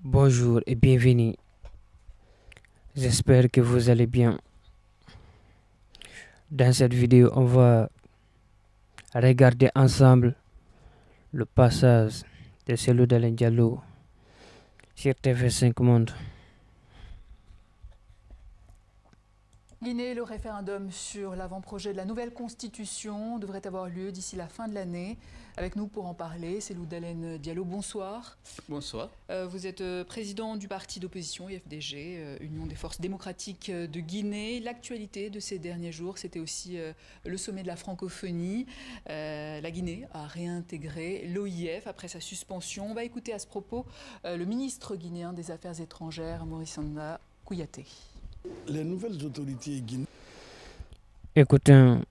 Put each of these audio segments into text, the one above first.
Bonjour et bienvenue. J'espère que vous allez bien. Dans cette vidéo, on va regarder ensemble le passage de Cellou Dalein Diallo sur TV5 Monde. Guinée, le référendum sur l'avant-projet de la nouvelle constitution devrait avoir lieu d'ici la fin de l'année. Avec nous pour en parler, Cellou Dalein Diallo, bonsoir. Bonsoir. Vous êtes président du parti d'opposition IFDG, Union des forces démocratiques de Guinée. L'actualité de ces derniers jours, c'était aussi le sommet de la francophonie. La Guinée a réintégré l'OIF après sa suspension. On va écouter à ce propos le ministre guinéen des Affaires étrangères, Maurice Anda Kouyaté. Les nouvelles autorités guinéennes. Écoutons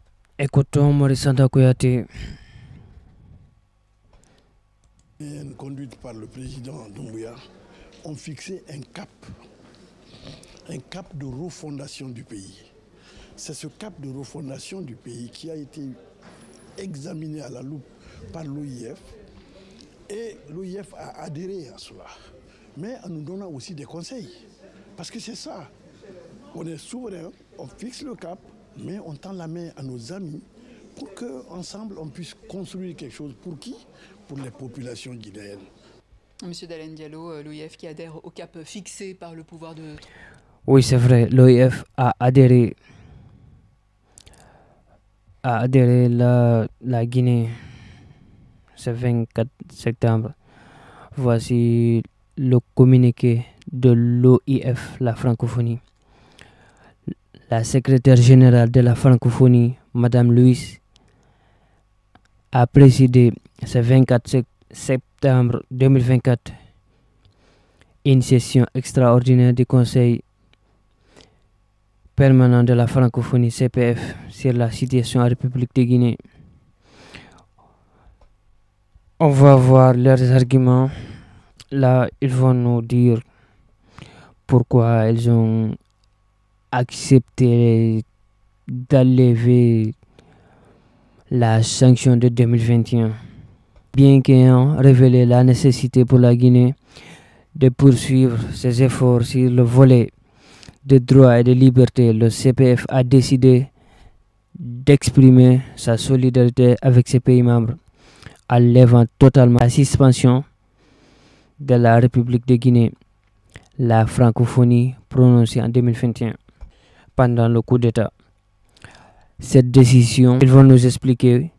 Maurice Anda Kouyaté. Conduites par le président Doumbouya, ont fixé un cap de refondation du pays. C'est ce cap de refondation du pays qui a été examiné à la loupe par l'OIF et l'OIF a adhéré à cela, mais en nous donnant aussi des conseils. Parce que c'est ça, on est souverain, on fixe le cap, mais on tend la main à nos amis pour qu'ensemble on puisse construire quelque chose. Pour qui? Pour les populations guinéennes. Monsieur Dalein Diallo, l'OIF qui adhère au cap fixé par le pouvoir de... Oui, c'est vrai, l'OIF a adhéré la Guinée ce 24 septembre. Voici le communiqué de l'OIF, la francophonie. La secrétaire générale de la francophonie, Madame Louise, a présidé ce 24 septembre 2024 une session extraordinaire du Conseil permanent de la francophonie CPF sur la situation en République de Guinée. On va voir leurs arguments. Là, ils vont nous dire pourquoi ils ont accepté d'enlever la sanction de 2021. Bien qu'ayant révélé la nécessité pour la Guinée de poursuivre ses efforts sur le volet de droits et de liberté, le CPF a décidé d'exprimer sa solidarité avec ses pays membres en levant totalement la suspension de la République de Guinée, la francophonie prononcée en 2021 pendant le coup d'État. Cette décision, ils vont nous expliquer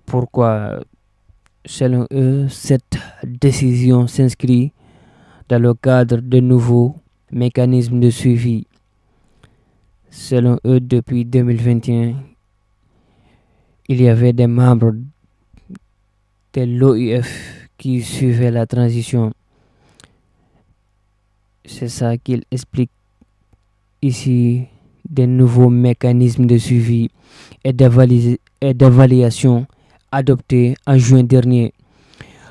pourquoi, selon eux, cette décision s'inscrit dans le cadre de nouveaux mécanismes de suivi. Selon eux, depuis 2021, il y avait des membres de l'OIF qui suivaient la transition. C'est ça qu'ils expliquent ici, des nouveaux mécanismes de suivi et d'évaluation adoptés en juin dernier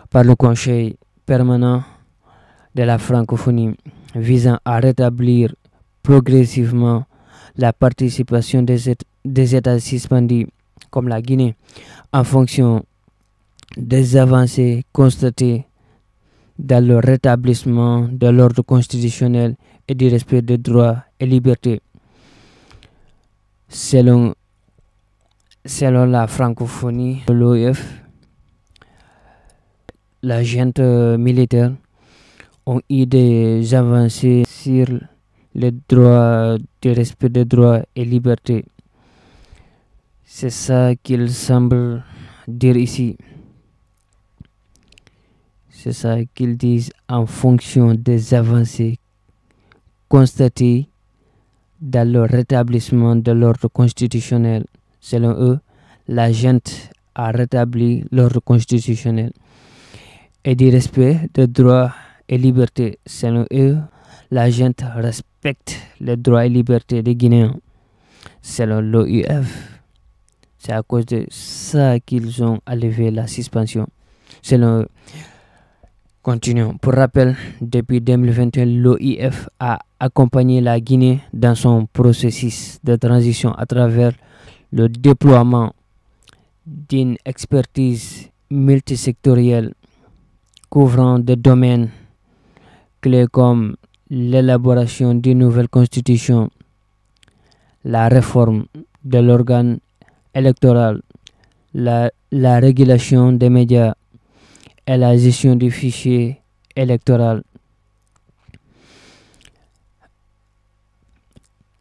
par le Conseil permanent de la francophonie visant à rétablir progressivement la participation des États suspendus comme la Guinée en fonction des avancées constatées dans le rétablissement de l'ordre constitutionnel et du respect des droits et libertés. Selon la francophonie de l'OIF, la junte militaire ont eu des avancées sur les droits, le respect des droits et libertés. C'est ça qu'il semble dire ici. C'est ça qu'ils disent en fonction des avancées constatées dans le rétablissement de l'ordre constitutionnel. Selon eux, la junte a rétabli l'ordre constitutionnel et du respect des droits et libertés. Selon eux, la junte respecte les droits et libertés des Guinéens. Selon l'OIF, c'est à cause de ça qu'ils ont enlevé la suspension. Selon eux. Continuons. Pour rappel, depuis 2021, l'OIF a accompagné la Guinée dans son processus de transition à travers le déploiement d'une expertise multisectorielle couvrant des domaines clés comme l'élaboration d'une nouvelle constitution, la réforme de l'organe électoral, la régulation des médias et la gestion du fichier électoral.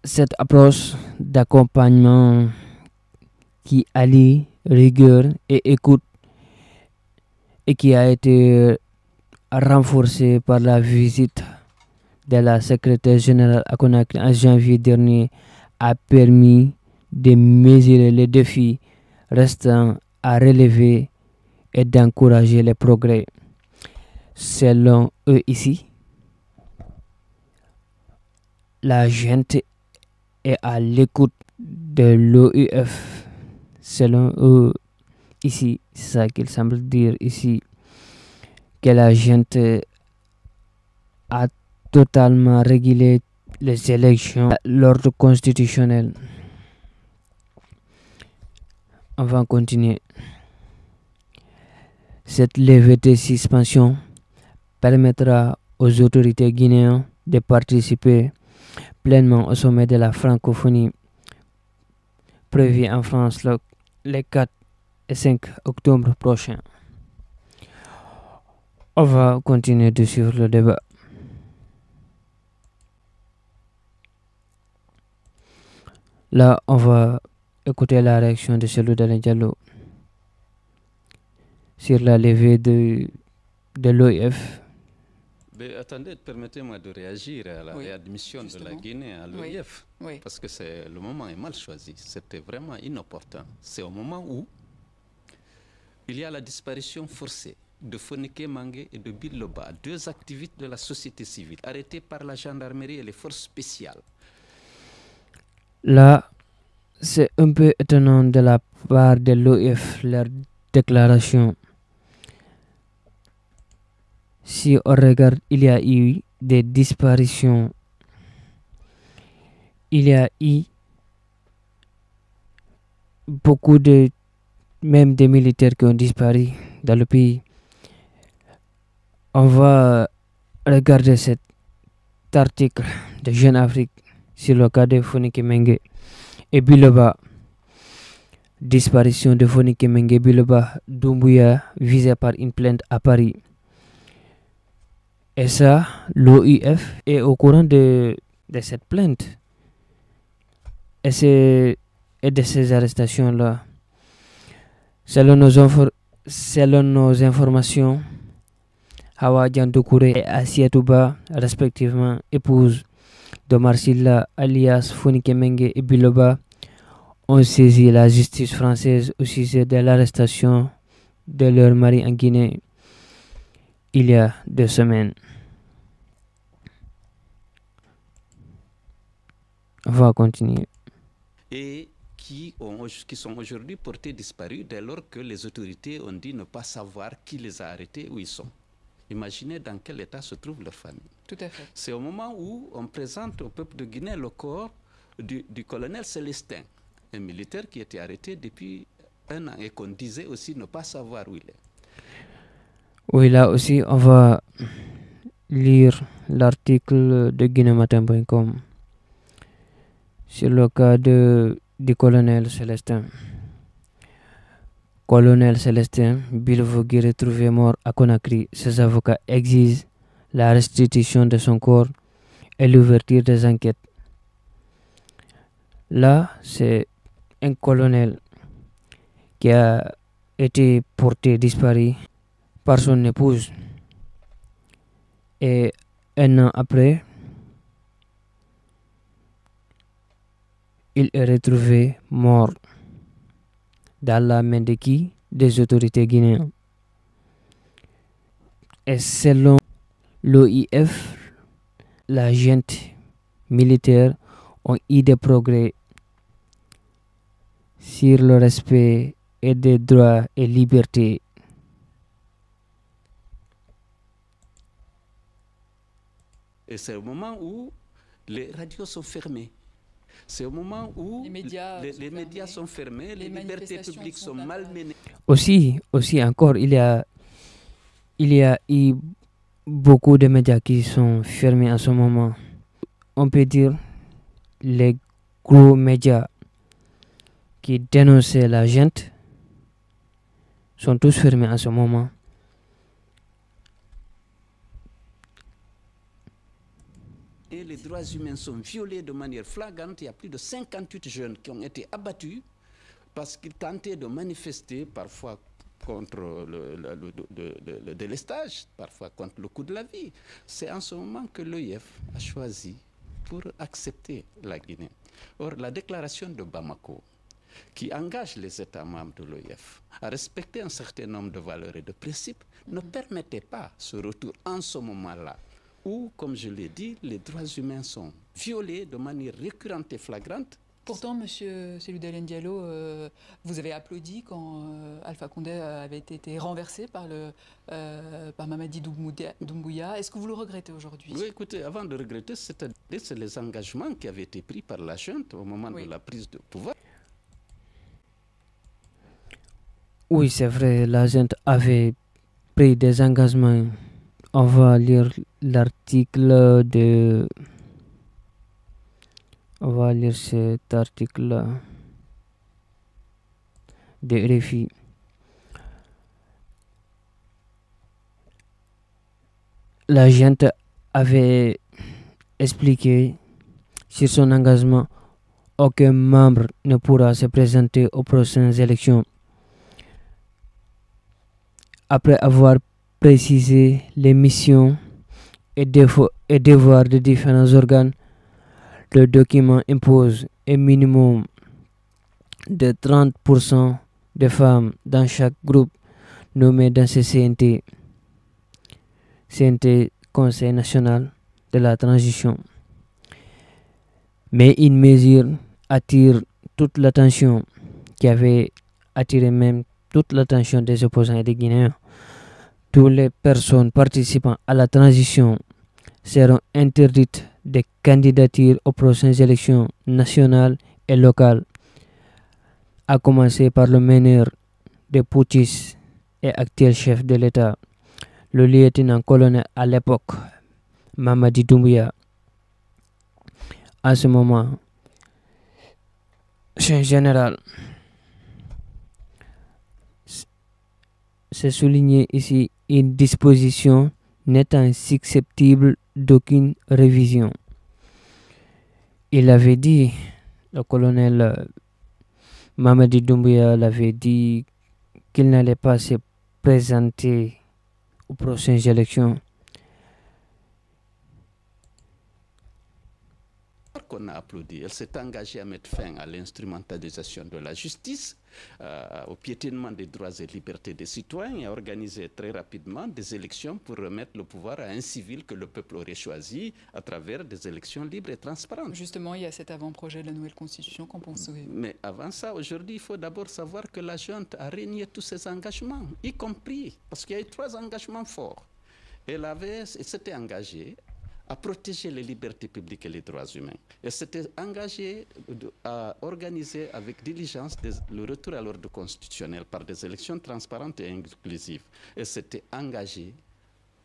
Cette approche d'accompagnement qui allie rigueur et écoute et qui a été renforcée par la visite de la secrétaire générale à Conakry en janvier dernier a permis de mesurer les défis restants à relever et d'encourager les progrès. Selon eux ici, la gente est à l'écoute de l'OIF. Selon eux ici, c'est ça qu'il semble dire ici, que la gente a totalement régulé les élections, l'ordre constitutionnel. On va continuer. Cette levée de suspension permettra aux autorités guinéennes de participer pleinement au sommet de la francophonie prévu en France les 4 et 5 octobre prochains. On va continuer de suivre le débat. Là, on va écouter la réaction de Cellou Dalein Diallo sur la levée de l'OIF. Mais attendez, permettez-moi de réagir à la réadmission de la Guinée à l'OIF, parce que le moment est mal choisi. C'était vraiment inopportun. C'est au moment où il y a la disparition forcée de Fonike Mangue et de Biloba, 2 activistes de la société civile, arrêtés par la gendarmerie et les forces spéciales. Là, c'est un peu étonnant de la part de l'OIF, leur déclaration. Si on regarde, il y a eu des disparitions. Il y a eu beaucoup même des militaires qui ont disparu dans le pays. On va regarder cet article de Jeune Afrique sur le cas de Fonike Mengue et Biloba. Disparition de Fonike Mengue et Biloba, Doumbouya visé par une plainte à Paris. Et ça, l'OIF est au courant de cette plainte et de ces arrestations-là. Selon nos informations, Hawa Diandokouré et Asiatouba, respectivement épouses d'Omar Silla alias Fonike Mengue et Biloba, ont saisi la justice française au sujet de l'arrestation de leur mari en Guinée il y a 2 semaines. On va continuer. Et qui sont aujourd'hui portés disparus dès lors que les autorités ont dit ne pas savoir qui les a arrêtés, où ils sont. Imaginez dans quel état se trouve leur famille. Tout à fait. C'est au moment où on présente au peuple de Guinée le corps du colonel Célestin, un militaire qui était arrêté depuis 1 an et qu'on disait aussi ne pas savoir où il est. Oui, là aussi, on va lire l'article de guinématin.com sur le cas du colonel Célestin. Colonel Célestin Bilvogui retrouvé mort à Conakry. Ses avocats exigent la restitution de son corps et l'ouverture des enquêtes. Là, c'est un colonel qui a été porté disparu par son épouse. Et 1 an après, il est retrouvé mort. Dans la main de qui? Des autorités guinéennes. Et selon l'OIF, la junte militaire ont eu des progrès sur le respect et des droits et libertés. Et c'est au moment où les radios sont fermées. C'est au moment où les médias sont fermés, les libertés publiques sont malmenées. Aussi encore, il y a eu beaucoup de médias qui sont fermés en ce moment. On peut dire les gros médias qui dénonçaient la junte sont tous fermés en ce moment. Et les droits humains sont violés de manière flagrante. Il y a plus de 58 jeunes qui ont été abattus parce qu'ils tentaient de manifester, parfois contre le délestage, parfois contre le coût de la vie. C'est en ce moment que l'OIF a choisi pour accepter la Guinée. Or, la déclaration de Bamako, qui engage les États membres de l'OIF à respecter un certain nombre de valeurs et de principes, ne permettait pas ce retour en ce moment-là, où, comme je l'ai dit, les droits humains sont violés de manière récurrente et flagrante. Pourtant, M. Cellou Dalein Diallo, vous avez applaudi quand Alpha Condé avait été renversé par Mamadi Doumbouya. Est-ce que vous le regrettez aujourd'hui? Oui, écoutez, avant de regretter, c'est les engagements qui avaient été pris par la junte au moment de la prise de pouvoir. Oui, c'est vrai, la junte avait pris des engagements. On va lire l'article de... On va lire cet article de RFI. La junte avait expliqué sur son engagement aucun membre ne pourra se présenter aux prochaines élections. Après avoir précisé les missions et devoirs de différents organes, le document impose un minimum de 30% de femmes dans chaque groupe nommé dans ce CNT, Conseil national de la transition. Mais une mesure attire toute l'attention, qui avait attiré même toute l'attention des opposants et des Guinéens. Toutes les personnes participant à la transition seront interdites de candidature aux prochaines élections nationales et locales, à commencer par le meneur des putschistes et actuel chef de l'État, le lieutenant-colonel à l'époque, Mamadi Doumbouya. En ce moment, c'est un général. C'est souligné ici une disposition n'étant susceptible d'aucune révision. Il avait dit, le colonel Mamadi Doumbouya l'avait dit qu'il n'allait pas se présenter aux prochaines élections. Qu'on a applaudi. Elle s'est engagée à mettre fin à l'instrumentalisation de la justice, au piétinement des droits et libertés des citoyens et à organiser très rapidement des élections pour remettre le pouvoir à un civil que le peuple aurait choisi à travers des élections libres et transparentes. Justement, il y a cet avant-projet de la nouvelle constitution, qu'en pensez-vous? Mais avant ça, aujourd'hui, il faut d'abord savoir que la junte a renié tous ses engagements, y compris, parce qu'il y a eu 3 engagements forts. Elle s'était engagée à protéger les libertés publiques et les droits humains. Elle s'était engagée à organiser avec diligence le retour à l'ordre constitutionnel par des élections transparentes et inclusives. Elle s'était engagée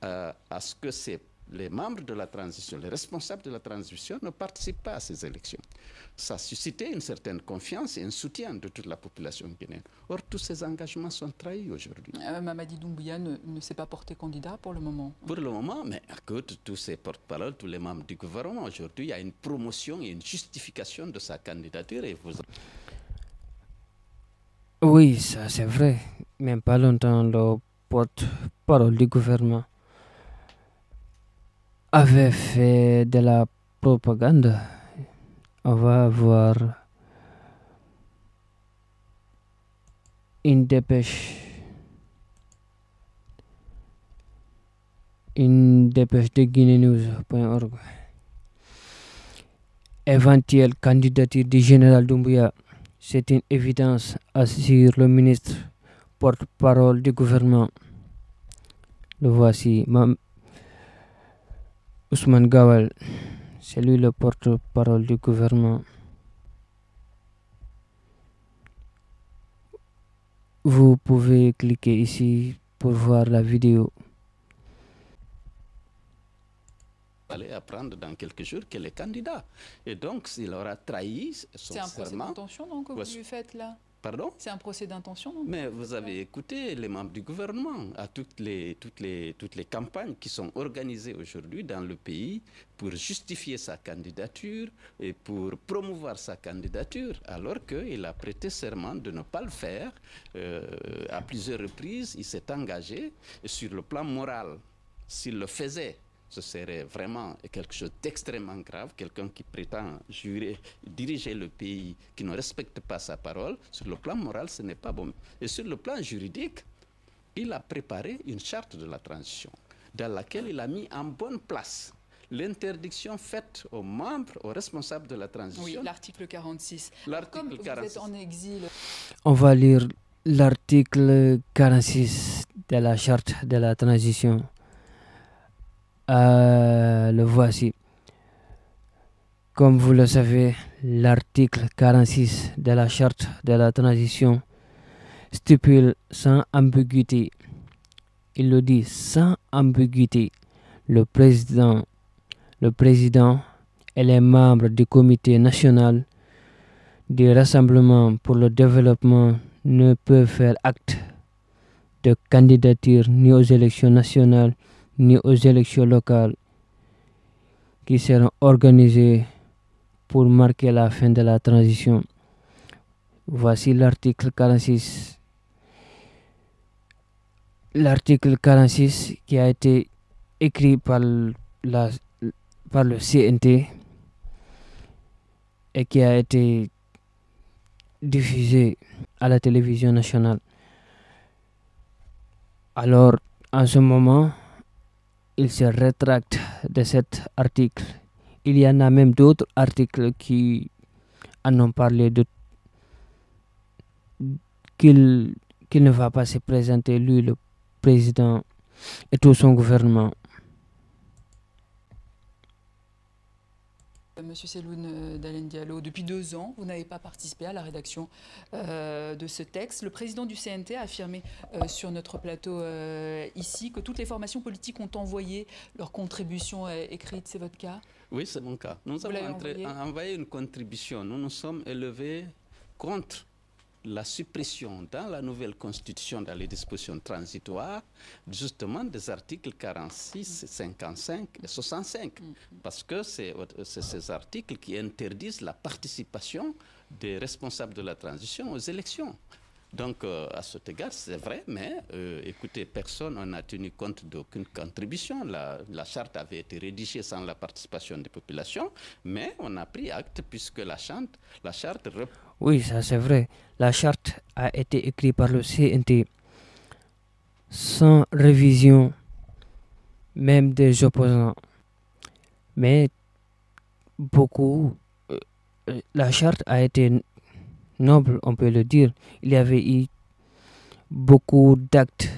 à ce que les membres de la transition, les responsables de la transition ne participent pas à ces élections. Ça suscitait une certaine confiance et un soutien de toute la population guinéenne. Or, tous ces engagements sont trahis aujourd'hui. Mamadi Doumbouya ne s'est pas porté candidat pour le moment. Pour le moment, mais écoute, tous ces porte-paroles, tous les membres du gouvernement, aujourd'hui, il y a une promotion et une justification de sa candidature. Et vous... Oui, ça c'est vrai. Même pas longtemps, le porte-parole du gouvernement avait fait de la propagande. On va avoir une dépêche de guinénews.org. Éventuelle candidature du général Doumbouya, c'est une évidence, assure le ministre porte-parole du gouvernement. Le voici, Ousmane Gawal, c'est lui le porte-parole du gouvernement. Vous pouvez cliquer ici pour voir la vidéo. allait apprendre dans quelques jours qu'elle est candidat. Et donc, s'il aura trahi son serment... C'est un procès d'intention donc que vous lui faites là? Pardon? C'est un procès d'intention. Mais vous avez écouté les membres du gouvernement à toutes les campagnes qui sont organisées aujourd'hui dans le pays pour justifier sa candidature et pour promouvoir sa candidature, alors qu'il a prêté serment de ne pas le faire. À plusieurs reprises, il s'est engagé et sur le plan moral, s'il le faisait, ce serait vraiment quelque chose d'extrêmement grave. Quelqu'un qui prétend diriger le pays, qui ne respecte pas sa parole, sur le plan moral, ce n'est pas bon. Et sur le plan juridique, il a préparé une charte de la transition dans laquelle il a mis en bonne place l'interdiction faite aux membres, aux responsables de la transition. Oui, l'article 46. L'article 46. Vous êtes en exil. On va lire l'article 46 de la charte de la transition. Le voici. Comme vous le savez, l'article 46 de la charte de la transition stipule sans ambiguïté, il le dit sans ambiguïté, le président et les membres du comité national du Rassemblement pour le développement ne peuvent faire acte de candidature ni aux élections nationales ni aux élections locales qui seront organisées pour marquer la fin de la transition. Voici l'article 46. L'article 46 qui a été écrit par le CNT et qui a été diffusé à la télévision nationale. Alors, en ce moment, il se rétracte de cet article. Il y en a même d'autres articles qui en ont parlé qu'il ne va pas se présenter, lui, le président et tout son gouvernement. Monsieur Seloun Dalein Diallo, depuis 2 ans, vous n'avez pas participé à la rédaction de ce texte. Le président du CNT a affirmé sur notre plateau ici que toutes les formations politiques ont envoyé leur contribution écrite. C'est votre cas? Oui, c'est mon cas. Nous avons envoyé une contribution. Nous nous sommes élevés contre la suppression dans la nouvelle constitution, dans les dispositions transitoires, justement des articles 46, 55 et 65. Parce que c'est ces articles qui interdisent la participation des responsables de la transition aux élections. Donc, à cet égard, c'est vrai, mais écoutez, personne n'a tenu compte d'aucune contribution. La charte avait été rédigée sans la participation des populations, mais on a pris acte puisque la charte... Oui, ça c'est vrai. La charte a été écrite par le CNT sans révision, même des opposants. Mais la charte a été noble, on peut le dire. Il y avait eu beaucoup d'actes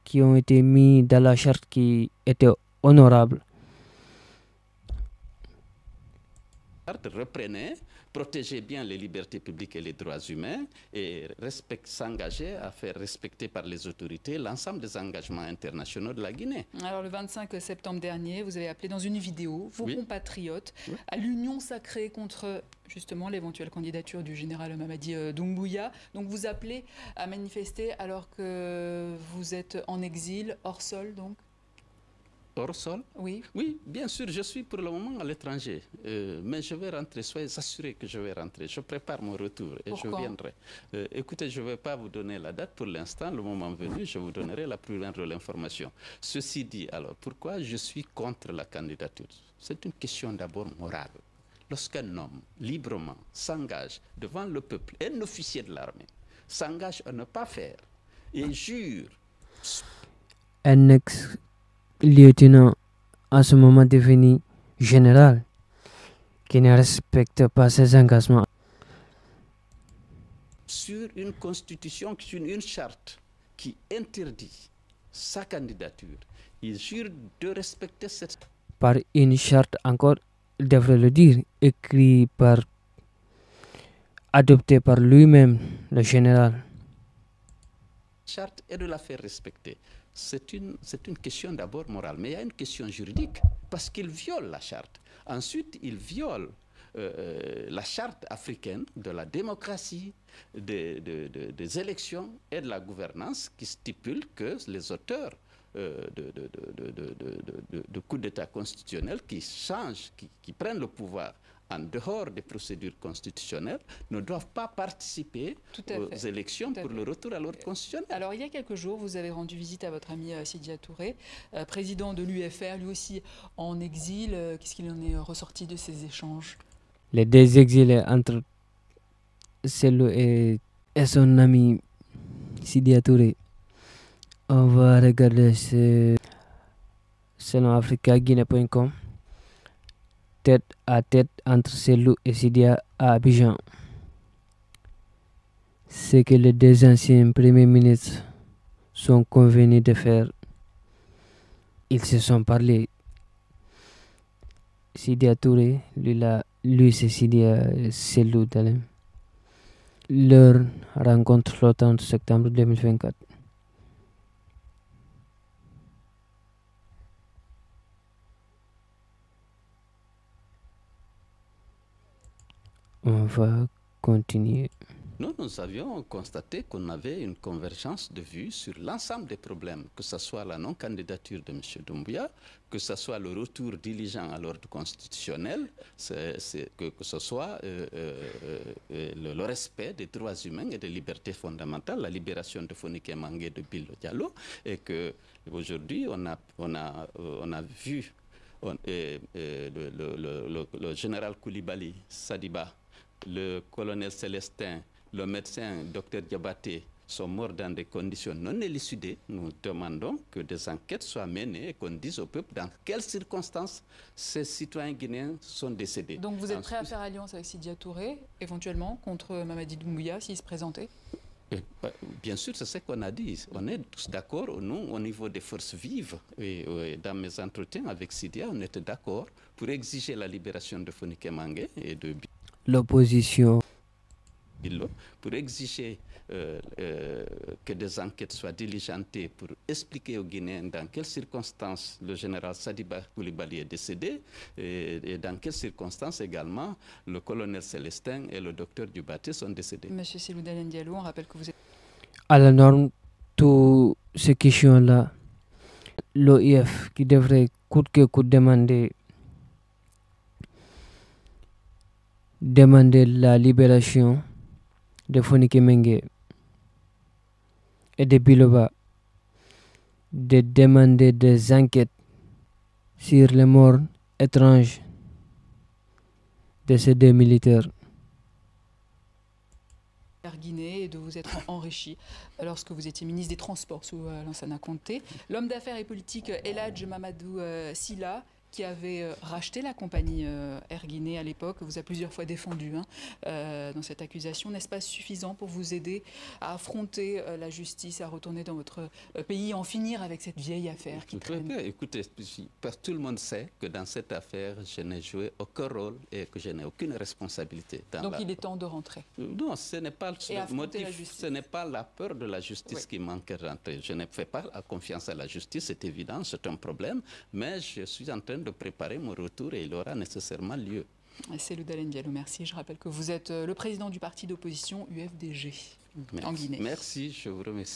qui ont été mis dans la charte qui étaient honorables. La charte reprenait, protéger bien les libertés publiques et les droits humains et s'engager à faire respecter par les autorités l'ensemble des engagements internationaux de la Guinée. Alors le 25 septembre dernier, vous avez appelé dans une vidéo vos compatriotes à l'union sacrée contre justement l'éventuelle candidature du général Mamadi Doumbouya. Donc vous appelez à manifester alors que vous êtes en exil, hors sol donc? Hors sol? Oui. Oui, bien sûr, je suis pour le moment à l'étranger. Mais je vais rentrer, soyez assurés que je vais rentrer. Je prépare mon retour et je viendrai. Écoutez, je ne vais pas vous donner la date pour l'instant. Le moment venu, je vous donnerai la plus grande de l'information. Ceci dit, alors, pourquoi je suis contre la candidature? C'est une question d'abord morale. Lorsqu'un homme, librement, s'engage devant le peuple, un officier de l'armée, s'engage à ne pas faire et jure... Un ex-lieutenant, en ce moment devenu général, qui ne respecte pas ses engagements. Sur une constitution, sur une charte qui interdit sa candidature, il jure de respecter cette... Par une charte encore, il devrait le dire, adoptée par lui-même, le général. Charte et de la faire respecter. c'est une question d'abord morale. Mais il y a une question juridique, parce qu'il viole la charte. Ensuite, il viole la charte africaine de la démocratie, des élections et de la gouvernance qui stipule que les auteurs de coups d'État constitutionnels qui changent, qui prennent le pouvoir en dehors des procédures constitutionnelles, ne doivent pas participer aux élections pour le retour à l'ordre constitutionnel. Alors, il y a quelques jours, vous avez rendu visite à votre ami Sidya Touré, président de l'UFR, lui aussi en exil. Qu'est-ce qu'il en est ressorti de ces échanges? Les deux exilés entre Cellou et son ami Sidya Touré. On va regarder selon africaguinée.com. Tête à tête entre Cellou et Sidya à Abidjan. Ce que les deux anciens premiers ministres sont convenus de faire. Ils se sont parlé. Sidya Touré, lui c'est Sidya Cellou Dalein. Leur rencontre le 30 septembre 2024. On va continuer. Nous avions constaté qu'on avait une convergence de vues sur l'ensemble des problèmes, que ce soit la non-candidature de M. Doumbouya, que ce soit le retour diligent à l'ordre constitutionnel, que ce soit le respect des droits humains et des libertés fondamentales, la libération de Fonike Mangue et de Bilo Diallo, et qu'aujourd'hui on a vu le général Koulibaly Sadiba, le colonel Célestin, le médecin Dr Diabaté sont morts dans des conditions non élucidées. Nous demandons que des enquêtes soient menées et qu'on dise au peuple dans quelles circonstances ces citoyens guinéens sont décédés. Donc vous êtes prêt à faire alliance avec Sidya Touré, éventuellement, contre Mamadi Doumbouya, s'il se présentait? Bien sûr, c'est ce qu'on a dit. On est tous d'accord, nous, au niveau des forces vives. Et dans mes entretiens avec Sidya, on était d'accord pour exiger la libération de Fonike Mangue et de l'opposition. Pour exiger que des enquêtes soient diligentées pour expliquer aux Guinéens dans quelles circonstances le général Sadiba Koulibaly est décédé et dans quelles circonstances également le colonel Célestin et le docteur Diabaté sont décédés. Monsieur Cellou Dalein Diallo, on rappelle que vous êtes... À la norme, toutes ces questions-là, l'OIF qui devrait coûte que coûte demander la libération de Fonike Mengue et de Biloba, de demander des enquêtes sur les morts étranges de ces deux militaires. Guinée et de vous être enrichi lorsque vous étiez ministre des Transports sous Lansana Conté. L'homme d'affaires et politique Eladj Mamadou Sylla, qui avait racheté la compagnie Air Guinée à l'époque, vous a plusieurs fois défendu dans cette accusation. N'est-ce pas suffisant pour vous aider à affronter la justice, à retourner dans votre pays, en finir avec cette vieille affaire qui traîne? Écoutez, tout le monde sait que dans cette affaire, je n'ai joué aucun rôle et que je n'ai aucune responsabilité. Donc il est temps de rentrer. Non, ce n'est pas le motif, ce n'est pas la peur de la justice qui manque de rentrer. Je ne fais pas confiance à la justice, c'est évident, c'est un problème, mais je suis en train de préparer mon retour et il aura nécessairement lieu. Cellou Dalein Diallo, merci. Je rappelle que vous êtes le président du parti d'opposition UFDG en Guinée. Merci, je vous remercie.